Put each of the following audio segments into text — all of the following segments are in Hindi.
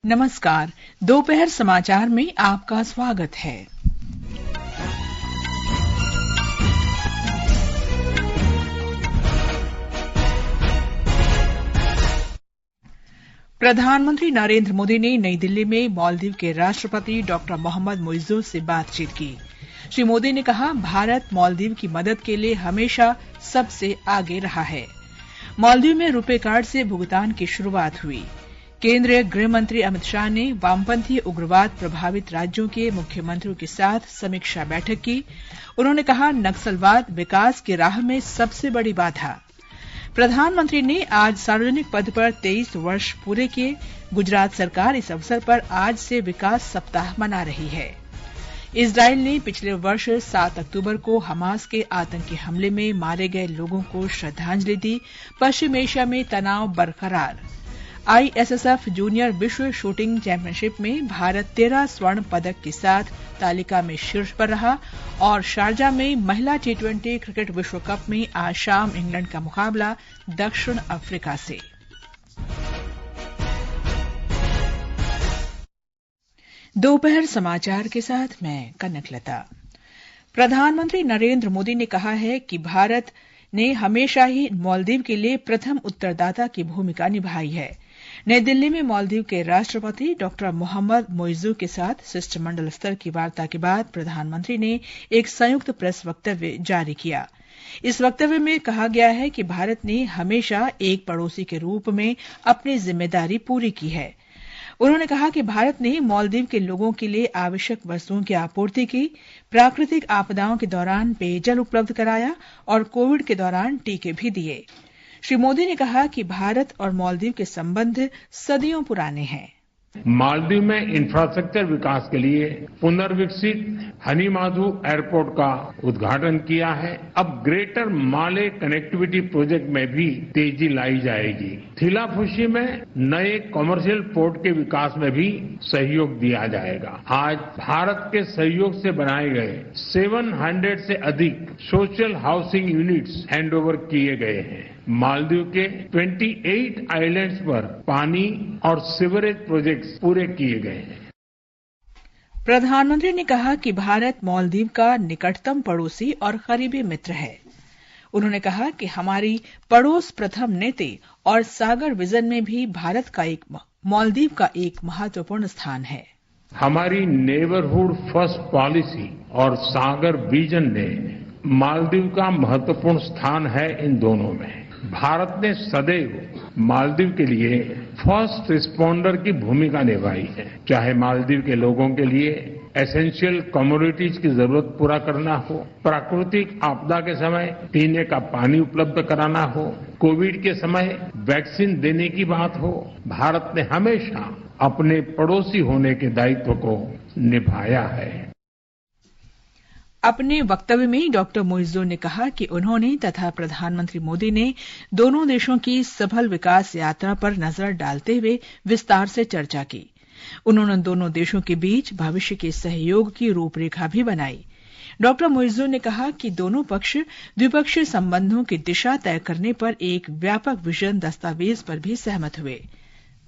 नमस्कार। दोपहर समाचार में आपका स्वागत है। प्रधानमंत्री नरेंद्र मोदी ने नई दिल्ली में मालदीव के राष्ट्रपति डॉक्टर मोहम्मद मुइज़्ज़ो से बातचीत की। श्री मोदी ने कहा, भारत मालदीव की मदद के लिए हमेशा सबसे आगे रहा है। मालदीव में रुपे कार्ड से भुगतान की शुरुआत हुई। केंद्रीय गृह मंत्री अमित शाह ने वामपंथी उग्रवाद प्रभावित राज्यों के मुख्यमंत्रियों के साथ समीक्षा बैठक की। उन्होंने कहा, नक्सलवाद विकास की राह में सबसे बड़ी बाधा। प्रधानमंत्री ने आज सार्वजनिक पद पर 23 वर्ष पूरे किए। गुजरात सरकार इस अवसर पर आज से विकास सप्ताह मना रही है। इजरायल ने पिछले वर्ष 7 अक्टूबर को हमास के आतंकी हमले में मारे गए लोगों को श्रद्धांजलि दी। पश्चिम एशिया में तनाव बरकरार। आईएसएसएफ जूनियर विश्व शूटिंग चैंपियनशिप में भारत 13 स्वर्ण पदक के साथ तालिका में शीर्ष पर रहा और शारजा में महिला T20 क्रिकेट विश्व कप में आज शाम इंग्लैंड का मुकाबला दक्षिण अफ्रीका से। दोपहर समाचार के साथ मैं कनकलता। प्रधानमंत्री नरेंद्र मोदी ने कहा है कि भारत ने हमेशा ही मालदीव के लिए प्रथम उत्तरदाता की भूमिका निभाई है। नई दिल्ली में मालदीव के राष्ट्रपति डॉक्टर मोहम्मद मुइज़्ज़ो के साथ शिष्टमंडल स्तर की वार्ता के बाद प्रधानमंत्री ने एक संयुक्त प्रेस वक्तव्य जारी किया। इस वक्तव्य में कहा गया है कि भारत ने हमेशा एक पड़ोसी के रूप में अपनी जिम्मेदारी पूरी की है। उन्होंने कहा कि भारत ने मालदीव के लोगों के लिए आवश्यक वस्तुओं की आपूर्ति की, प्राकृतिक आपदाओं के दौरान पेयजल उपलब्ध कराया और कोविड के दौरान टीके भी दिए। श्री मोदी ने कहा कि भारत और मालदीव के संबंध सदियों पुराने हैं। मालदीव में इंफ्रास्ट्रक्चर विकास के लिए पुनर्विकसित हनीमाधु एयरपोर्ट का उद्घाटन किया है। अब ग्रेटर माले कनेक्टिविटी प्रोजेक्ट में भी तेजी लाई जाएगी। थिलाफुशी में नए कमर्शियल पोर्ट के विकास में भी सहयोग दिया जाएगा। आज भारत के सहयोग से बनाए गए 700 से अधिक सोशल हाउसिंग यूनिट्स हैंडओवर किए गए हैं। मालदीव के 28 आइलैंड्स पर पानी और सीवरेज प्रोजेक्ट्स पूरे किए गए हैं। प्रधानमंत्री ने कहा कि भारत मालदीव का निकटतम पड़ोसी और करीबी मित्र है। उन्होंने कहा कि हमारी पड़ोस प्रथम नीति और सागर विजन में भी भारत का मालदीव का एक महत्वपूर्ण स्थान है। हमारी नेबरहुड फर्स्ट पॉलिसी और सागर विजन ने मालदीव का महत्वपूर्ण स्थान है। इन दोनों में भारत ने सदैव मालदीव के लिए फर्स्ट रिस्पॉन्डर की भूमिका निभाई है। चाहे मालदीव के लोगों के लिए एसेंशियल कमोडिटीज की जरूरत पूरा करना हो, प्राकृतिक आपदा के समय पीने का पानी उपलब्ध कराना हो, कोविड के समय वैक्सीन देने की बात हो, भारत ने हमेशा अपने पड़ोसी होने के दायित्व को निभाया है। अपने वक्तव्य में डॉक्टर मुइज़्ज़ो ने कहा कि उन्होंने तथा प्रधानमंत्री मोदी ने दोनों देशों की सफल विकास यात्रा पर नजर डालते हुए विस्तार से चर्चा की। उन्होंने दोनों देशों के बीच भविष्य के सहयोग की रूपरेखा भी बनाई। डॉक्टर मुइज़्ज़ो ने कहा कि दोनों पक्ष द्विपक्षीय संबंधों की दिशा तय करने पर एक व्यापक विजन दस्तावेज पर भी सहमत हुए।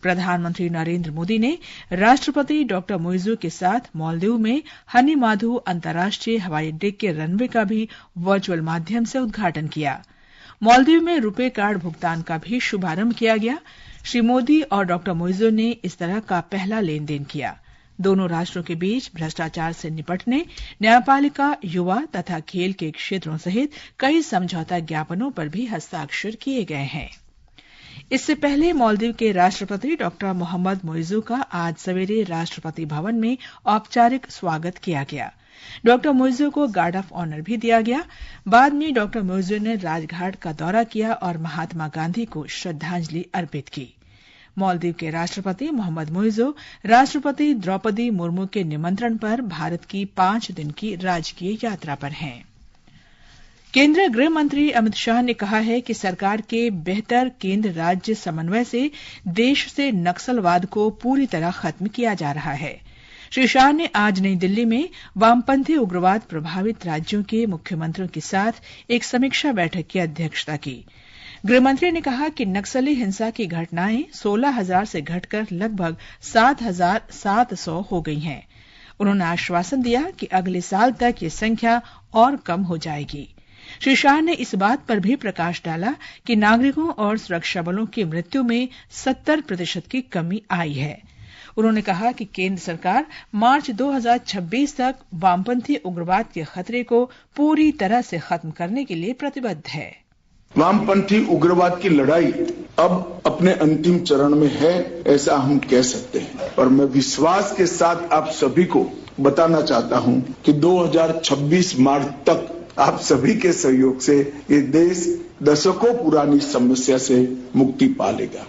प्रधानमंत्री नरेंद्र मोदी ने राष्ट्रपति डॉक्टर मुइज़्ज़ो के साथ मालदीव में हनीमाधु अंतर्राष्ट्रीय हवाई अड्डे के रनवे का भी वर्चुअल माध्यम से उद्घाटन किया। मालदीव में रुपे कार्ड भुगतान का भी शुभारंभ किया गया। श्री मोदी और डॉक्टर मुइज़्ज़ो ने इस तरह का पहला लेन देन किया। दोनों राष्ट्रों के बीच भ्रष्टाचार से निपटने, न्यायपालिका, युवा तथा खेल के क्षेत्रों सहित कई समझौता ज्ञापनों पर भी हस्ताक्षर किए गए हैं। इससे पहले मालदीव के राष्ट्रपति डॉक्टर मोहम्मद मुइज़्ज़ो का आज सवेरे राष्ट्रपति भवन में औपचारिक स्वागत किया गया। डॉक्टर मुइज़्ज़ो को गार्ड ऑफ ऑनर भी दिया गया। बाद में डॉक्टर मुइज़्ज़ो ने राजघाट का दौरा किया और महात्मा गांधी को श्रद्धांजलि अर्पित की। मालदीव के राष्ट्रपति मोहम्मद मुइज़्ज़ो राष्ट्रपति द्रौपदी मुर्मू के निमंत्रण पर भारत की 5 दिन की राजकीय यात्रा पर हैं। केंद्रीय गृह मंत्री अमित शाह ने कहा है कि सरकार के बेहतर केंद्र राज्य समन्वय से देश से नक्सलवाद को पूरी तरह खत्म किया जा रहा है। श्री शाह ने आज नई दिल्ली में वामपंथी उग्रवाद प्रभावित राज्यों के मुख्यमंत्रियों के साथ एक समीक्षा बैठक की अध्यक्षता की। गृहमंत्री ने कहा कि नक्सली हिंसा की घटनाएं 16,000 से घटकर लगभग 7,700 हो गई हैं। उन्होंने आश्वासन दिया कि अगले साल तक ये संख्या और कम हो जाएगी। श्री शाह ने इस बात पर भी प्रकाश डाला कि नागरिकों और सुरक्षा बलों की मृत्यु में 70% की कमी आई है। उन्होंने कहा कि केंद्र सरकार मार्च 2026 तक वामपंथी उग्रवाद के खतरे को पूरी तरह से खत्म करने के लिए प्रतिबद्ध है। वामपंथी उग्रवाद की लड़ाई अब अपने अंतिम चरण में है, ऐसा हम कह सकते हैं। और मैं विश्वास के साथ आप सभी को बताना चाहता हूं कि 2026 मार्च तक आप सभी के सहयोग से ये देश दशकों पुरानी समस्या से मुक्ति पा लेगा।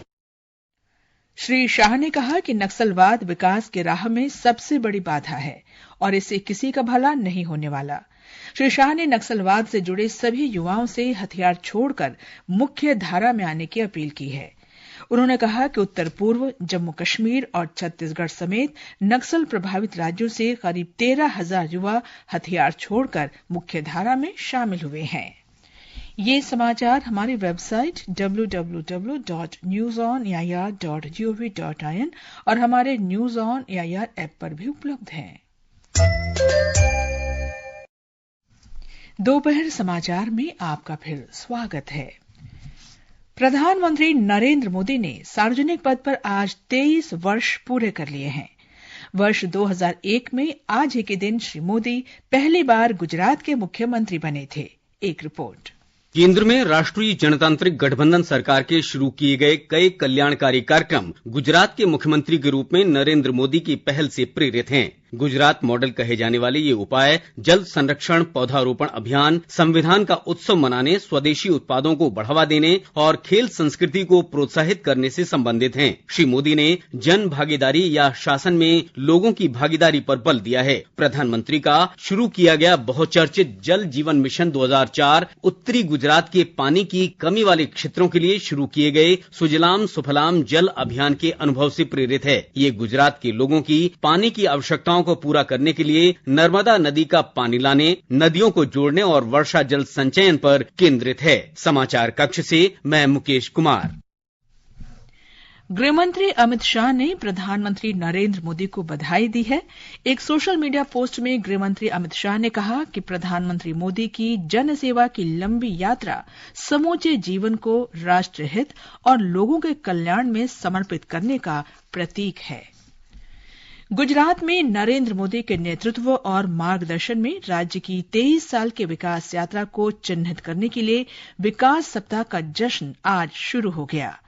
श्री शाह ने कहा कि नक्सलवाद विकास की राह में सबसे बड़ी बाधा है और इससे किसी का भला नहीं होने वाला। श्री शाह ने नक्सलवाद से जुड़े सभी युवाओं से हथियार छोड़कर मुख्य धारा में आने की अपील की है। उन्होंने कहा कि उत्तर पूर्व, जम्मू कश्मीर और छत्तीसगढ़ समेत नक्सल प्रभावित राज्यों से करीब 13,000 युवा हथियार छोड़कर मुख्य धारा में शामिल हुए हैं। ये समाचार हमारी वेबसाइट www.newsonair.gov.in और हमारे न्यूज ऑन एआईआर ऐप पर भी उपलब्ध हैं। दोपहर समाचार में आपका फिर स्वागत है। प्रधानमंत्री नरेंद्र मोदी ने सार्वजनिक पद पर आज 23 वर्ष पूरे कर लिए हैं। वर्ष 2001 में आज ही के दिन श्री मोदी पहली बार गुजरात के मुख्यमंत्री बने थे। एक रिपोर्ट। केंद्र में राष्ट्रीय जनतांत्रिक गठबंधन सरकार के शुरू किए गए कई कल्याणकारी कार्यक्रम गुजरात के मुख्यमंत्री के रूप में नरेंद्र मोदी की पहल से प्रेरित हैं। गुजरात मॉडल कहे जाने वाले ये उपाय जल संरक्षण, पौधारोपण अभियान, संविधान का उत्सव मनाने, स्वदेशी उत्पादों को बढ़ावा देने और खेल संस्कृति को प्रोत्साहित करने से संबंधित हैं। श्री मोदी ने जन भागीदारी या शासन में लोगों की भागीदारी पर बल दिया है। प्रधानमंत्री का शुरू किया गया बहुचर्चित जल जीवन मिशन 2004 उत्तरी गुजरात के पानी की कमी वाले क्षेत्रों के लिए शुरू किए गए सुजलाम सुफलाम जल अभियान के अनुभव से प्रेरित है। ये गुजरात के लोगों की पानी की आवश्यकताओं को पूरा करने के लिए नर्मदा नदी का पानी लाने, नदियों को जोड़ने और वर्षा जल संचयन पर केंद्रित है। समाचार कक्ष से मैं मुकेश कुमार। गृहमंत्री अमित शाह ने प्रधानमंत्री नरेंद्र मोदी को बधाई दी है। एक सोशल मीडिया पोस्ट में गृहमंत्री अमित शाह ने कहा कि प्रधानमंत्री मोदी की जनसेवा की लंबी यात्रा समूचे जीवन को राष्ट्रहित और लोगों के कल्याण में समर्पित करने का प्रतीक है। गुजरात में नरेंद्र मोदी के नेतृत्व और मार्गदर्शन में राज्य की 23 साल की विकास यात्रा को चिन्हित करने के लिए विकास सप्ताह का जश्न आज शुरू हो गया।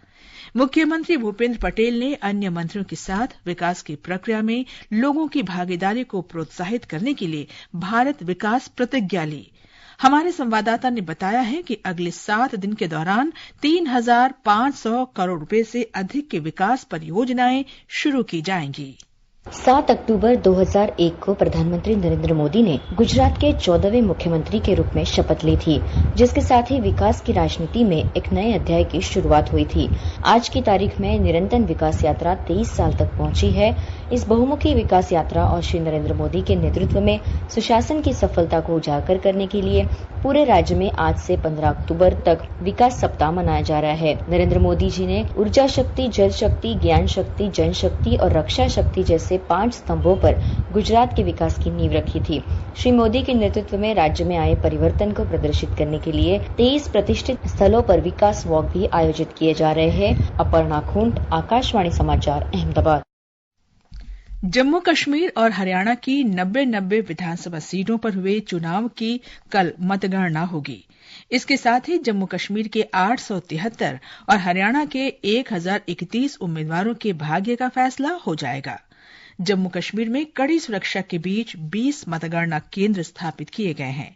मुख्यमंत्री भूपेंद्र पटेल ने अन्य मंत्रियों के साथ विकास की प्रक्रिया में लोगों की भागीदारी को प्रोत्साहित करने के लिए भारत विकास प्रतिज्ञा ली। हमारे संवाददाता ने बताया है कि अगले 7 दिन के दौरान 3,500 करोड़ रुपए से अधिक की विकास परियोजनाएं शुरू की जाएंगी। 7 अक्टूबर 2001 को प्रधानमंत्री नरेंद्र मोदी ने गुजरात के 14वें मुख्यमंत्री के रूप में शपथ ली थी, जिसके साथ ही विकास की राजनीति में एक नए अध्याय की शुरुआत हुई थी। आज की तारीख में निरंतर विकास यात्रा 23 साल तक पहुंची है। इस बहुमुखी विकास यात्रा और श्री नरेंद्र मोदी के नेतृत्व में सुशासन की सफलता को उजागर करने के लिए पूरे राज्य में आज से 15 अक्टूबर तक विकास सप्ताह मनाया जा रहा है। नरेंद्र मोदी जी ने ऊर्जा शक्ति, जल शक्ति, ज्ञान शक्ति, जनशक्ति और रक्षा शक्ति जैसे 5 स्तंभों पर गुजरात के विकास की नींव रखी थी। श्री मोदी के नेतृत्व में राज्य में आए परिवर्तन को प्रदर्शित करने के लिए 23 प्रतिष्ठित स्थलों पर विकास वॉक भी आयोजित किए जा रहे हैं। अपर्णा खूंट, आकाशवाणी समाचार, अहमदाबाद। जम्मू कश्मीर और हरियाणा की 90 विधानसभा सीटों पर हुए चुनाव की कल मतगणना होगी। इसके साथ ही जम्मू कश्मीर के 873 और हरियाणा के 1031 उम्मीदवारों के भाग्य का फैसला हो जाएगा। जम्मू कश्मीर में कड़ी सुरक्षा के बीच 20 मतगणना केंद्र स्थापित किए गए हैं।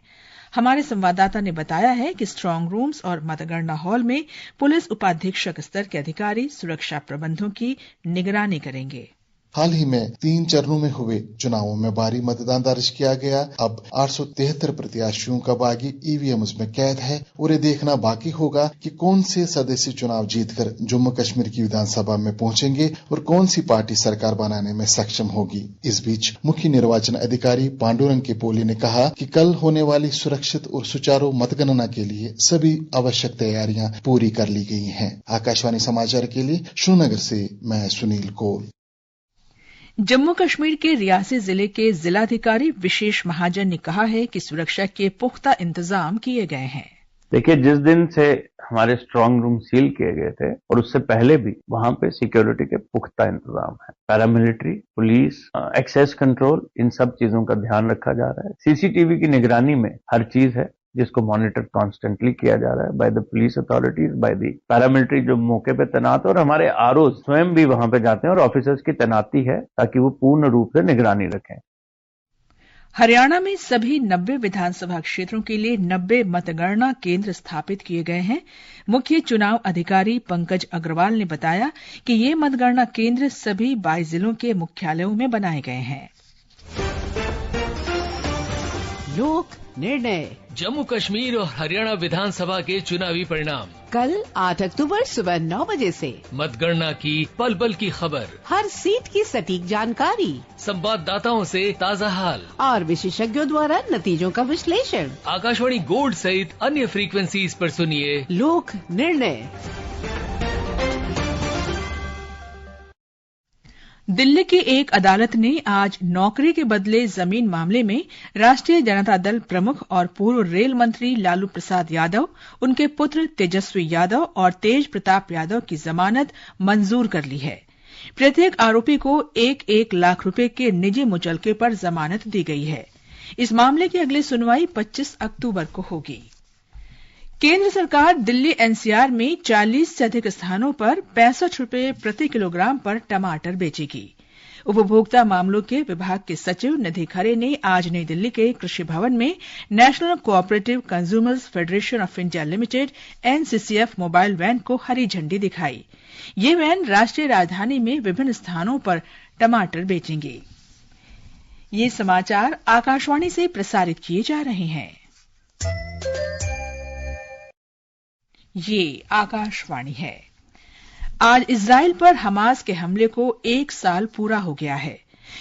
हमारे संवाददाता ने बताया है कि स्ट्रांग रूम्स और मतगणना हॉल में पुलिस उपाधीक्षक स्तर के अधिकारी सुरक्षा प्रबंधों की निगरानी करेंगे। हाल ही में 3 चरणों में हुए चुनावों में भारी मतदान दर्ज किया गया। अब 873 प्रत्याशियों का बागी ईवीएम में कैद है और ये देखना बाकी होगा कि कौन से सदस्य चुनाव जीतकर जम्मू कश्मीर की विधानसभा में पहुंचेंगे और कौन सी पार्टी सरकार बनाने में सक्षम होगी। इस बीच मुख्य निर्वाचन अधिकारी पांडुरंग के पोली ने कहा कि कल होने वाली सुरक्षित और सुचारू मतगणना के लिए सभी आवश्यक तैयारियां पूरी कर ली गई हैं। आकाशवाणी समाचार के लिए श्रीनगर से मैं सुनील कौल। जम्मू कश्मीर के रियासी जिले के जिलाधिकारी विशेष महाजन ने कहा है कि सुरक्षा के पुख्ता इंतजाम किए गए हैं। देखिए, जिस दिन से हमारे स्ट्रांग रूम सील किए गए थे और उससे पहले भी वहां पे सिक्योरिटी के पुख्ता इंतजाम है। पैरामिलिट्री, पुलिस, एक्सेस कंट्रोल, इन सब चीजों का ध्यान रखा जा रहा है। सीसीटीवी की निगरानी में हर चीज है जिसको मॉनिटर कॉन्स्टेंटली किया जा रहा है by the police authorities, by the paramilitary जो मौके पे तैनात है, और हमारे आरओ स्वयं भी वहां पे जाते हैं और ऑफिसर्स की तैनाती है ताकि वो पूर्ण रूप से निगरानी रखें। हरियाणा में सभी 90 विधानसभा क्षेत्रों के लिए 90 मतगणना केंद्र स्थापित किए गए हैं। मुख्य चुनाव अधिकारी पंकज अग्रवाल ने बताया कि ये मतगणना केंद्र सभी 22 जिलों के मुख्यालयों में बनाए गए हैं। लोक निर्णय। जम्मू कश्मीर और हरियाणा विधानसभा के चुनावी परिणाम कल 8 अक्टूबर सुबह 9 बजे से। मतगणना की पल पल की खबर, हर सीट की सटीक जानकारी, संवाददाताओं से ताजा हाल और विशेषज्ञों द्वारा नतीजों का विश्लेषण। आकाशवाणी गोल्ड सहित अन्य फ्रीक्वेंसीज पर सुनिए लोक निर्णय। दिल्ली की एक अदालत ने आज नौकरी के बदले जमीन मामले में राष्ट्रीय जनता दल प्रमुख और पूर्व रेल मंत्री लालू प्रसाद यादव, उनके पुत्र तेजस्वी यादव और तेज प्रताप यादव की जमानत मंजूर कर ली है। प्रत्येक आरोपी को 1-1 लाख रुपए के निजी मुचलके पर जमानत दी गई है। इस मामले की अगली सुनवाई 25 अक्टूबर को होगी। केंद्र सरकार दिल्ली एनसीआर में 40 से अधिक स्थानों पर 65 रुपए प्रति किलोग्राम पर टमाटर बेचेगी। उपभोक्ता मामलों के विभाग के सचिव निधि खरे ने आज नई दिल्ली के कृषि भवन में National Cooperative Consumers Federation of India Limited NCCF mobile van को हरी झंडी दिखाई। ये वैन राष्ट्रीय राजधानी में विभिन्न स्थानों पर टमाटर बेचेंगे। ये समाचार आकाशवाणी से प्रसारित किए जा रहे हैं। ये आकाशवाणी है। आज इजराइल पर हमास के हमले को 1 साल पूरा हो गया है।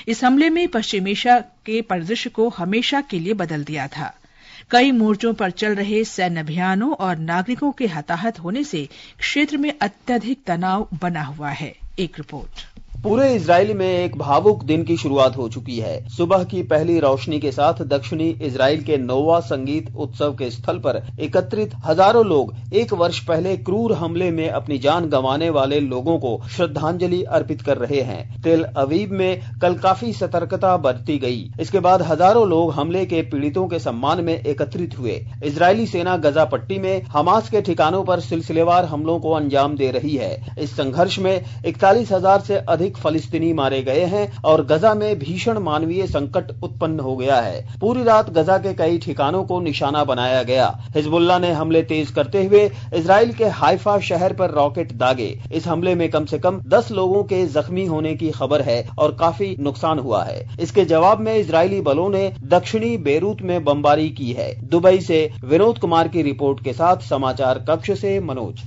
इस हमले में पश्चिम एशिया के परिदृश्य को हमेशा के लिए बदल दिया था। कई मोर्चों पर चल रहे सैन्य अभियानों और नागरिकों के हताहत होने से क्षेत्र में अत्यधिक तनाव बना हुआ है। एक रिपोर्ट। पूरे इजराइल में एक भावुक दिन की शुरुआत हो चुकी है। सुबह की पहली रोशनी के साथ दक्षिणी इजराइल के नोवा संगीत उत्सव के स्थल पर एकत्रित हजारों लोग 1 वर्ष पहले क्रूर हमले में अपनी जान गंवाने वाले लोगों को श्रद्धांजलि अर्पित कर रहे हैं। तेल अवीव में कल काफी सतर्कता बरती गई। इसके बाद हजारों लोग हमले के पीड़ितों के सम्मान में एकत्रित हुए। इजरायली सेना गजा पट्टी में हमास के ठिकानों पर सिलसिलेवार हमलों को अंजाम दे रही है। इस संघर्ष में 41,000 से अधिक फलस्तीनी मारे गए हैं और गजा में भीषण मानवीय संकट उत्पन्न हो गया है। पूरी रात गजा के कई ठिकानों को निशाना बनाया गया। हिजबुल्लाह ने हमले तेज करते हुए इजराइल के हाइफा शहर पर रॉकेट दागे। इस हमले में कम से कम 10 लोगों के जख्मी होने की खबर है और काफी नुकसान हुआ है। इसके जवाब में इजरायली बलों ने दक्षिणी बेरूत में बमबारी की है। दुबई से विनोद कुमार की रिपोर्ट के साथ समाचार कक्ष से मनोज।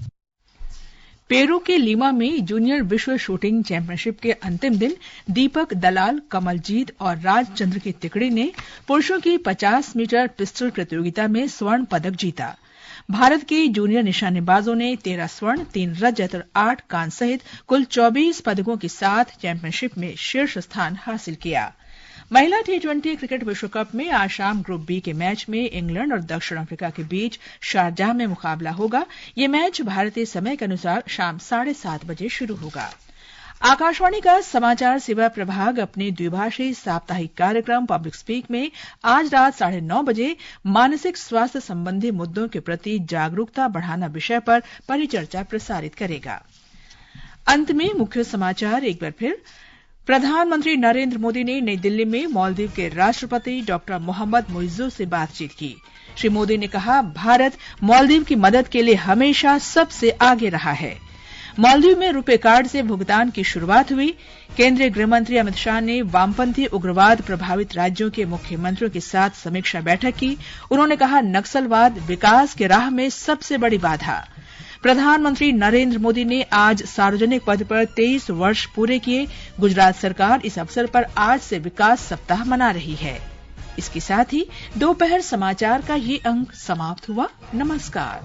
पेरू के लीमा में जूनियर विश्व शूटिंग चैंपियनशिप के अंतिम दिन दीपक दलाल, कमलजीत और राजचंद्र की तिकड़ी ने पुरुषों की 50 मीटर पिस्टल प्रतियोगिता में स्वर्ण पदक जीता। भारत के जूनियर निशानेबाजों ने 13 स्वर्ण, 3 रजत और 8 कांस्य सहित कुल 24 पदकों के साथ चैंपियनशिप में शीर्ष स्थान हासिल किया। महिला T20 क्रिकेट विश्व कप में आज शाम ग्रुप बी के मैच में इंग्लैंड और दक्षिण अफ्रीका के बीच शारजाह में मुकाबला होगा। ये मैच भारतीय समय के अनुसार शाम 7:30 बजे शुरू होगा। आकाशवाणी का समाचार सेवा प्रभाग अपने द्विभाषी साप्ताहिक कार्यक्रम पब्लिक स्पीक में आज रात 9:30 बजे मानसिक स्वास्थ्य संबंधी मुद्दों के प्रति जागरूकता बढ़ाना विषय पर परिचर्चा प्रसारित करेगा। अंत में मुख्य समाचार एक बार फिर। प्रधानमंत्री नरेंद्र मोदी ने नई दिल्ली में मालदीव के राष्ट्रपति डॉक्टर मोहम्मद मुइज्जो से बातचीत की। श्री मोदी ने कहा, भारत मालदीव की मदद के लिए हमेशा सबसे आगे रहा है। मालदीव में रुपे कार्ड से भुगतान की शुरुआत हुई। केंद्रीय गृहमंत्री अमित शाह ने वामपंथी उग्रवाद प्रभावित राज्यों के मुख्यमंत्रियों के साथ समीक्षा बैठक की। उन्होंने कहा, नक्सलवाद विकास के राह में सबसे बड़ी बाधा। प्रधानमंत्री नरेंद्र मोदी ने आज सार्वजनिक पद पर 23 वर्ष पूरे किए। गुजरात सरकार इस अवसर पर आज से विकास सप्ताह मना रही है। इसके साथ ही दोपहर समाचार का ये अंक समाप्त हुआ। नमस्कार।